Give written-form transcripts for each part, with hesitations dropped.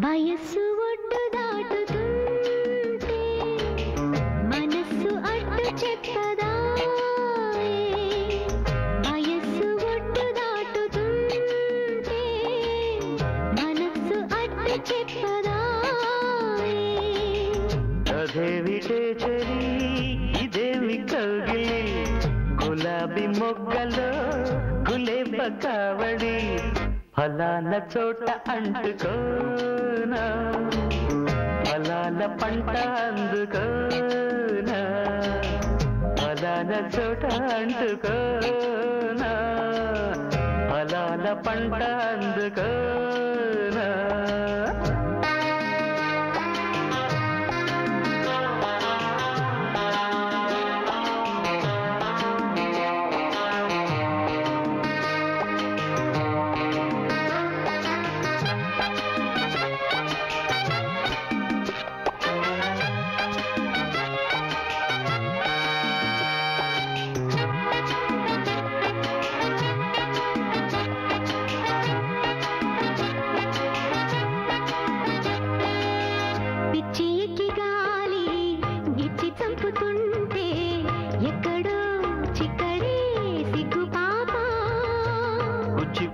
వయస్సు ఒడ్డు దాటుతుంటే మనస్సు అడ్డు చెప్పదా, వయస్సు ఒడ్డు దాటుతుంటే మనస్సు అడ్డు చెప్పదా. అదేమిటే చలి ఇదేమి కౌగిలి, గులాబీ మొగ్గలో గులేబ కావడి, ఫలాన చోట అంటుకోనా ఫలాల పంట అందుకోనా, ఫలాన చోట అంటుకోనా ఫలాల పంట అందుకోనా.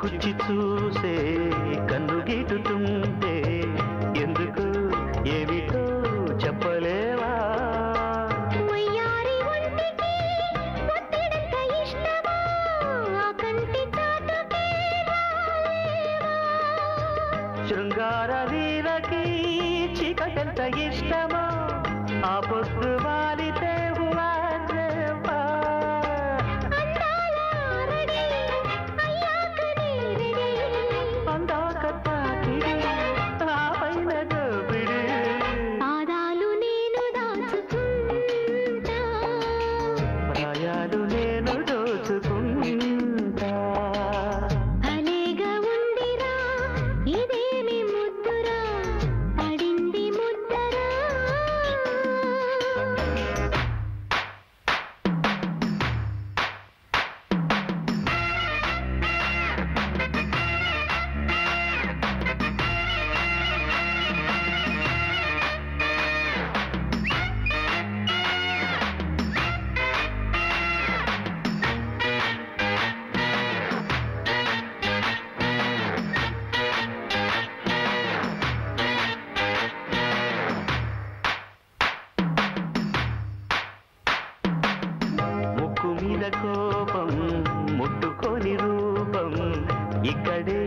కుచ్చి చూసే కన్ను గీటుతుంటే ఎందుకు ఏమిటో చెప్పలేవా. శృంగార వీరకి చీకటంత ఇష్టమా, ఆ పొద్దు వాలితే నేను దోచుకుంటా. అనేగా ఉండిరా ఇదేమి ముద్దురా, పడింది ముద్దరా. మీద కోపం ముట్టుకోని రూపం ఇక్కడే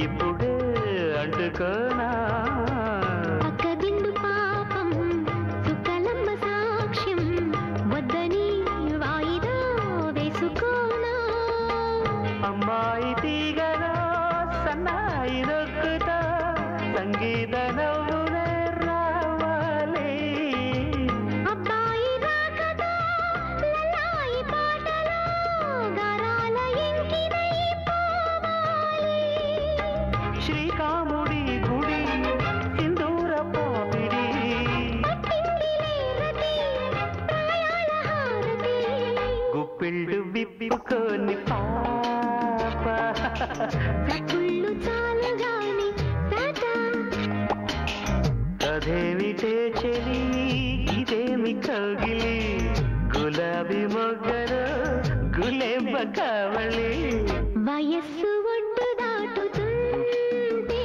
ఇప్పుడే అంటుకోనా. అక్కదిండు పాపం సుకలమ్మ సాక్ష్యం వద్దని వాయిదా వేసుకోనా. అమ్మాయి తీగలో సన్నాయి నొక్కుతా సంగీత నవ్వునే రావాలి. అబ్బాయి రాకతో లలాయి పాటలో గరాల ఎంకినై పోవాలి. శ్రీకాముడి గుడి సింధూర పాపిడి, గుప్పిళ్ళు విప్పుకొని పాప చప్పుళ్ళు చాలుగాని అదేమిటే చెలి ఇదేమి కౌగిలి, గులాబీ మొగ్గలు గులేబ కావళి. వయస్సు ఒడ్డు దాటుతుంటే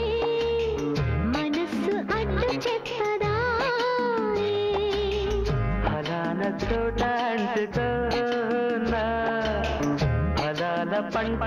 మనస్సు అడ్డు చెప్పదా, ఫలాన చోట అంటుకోనా ఫలాల పంట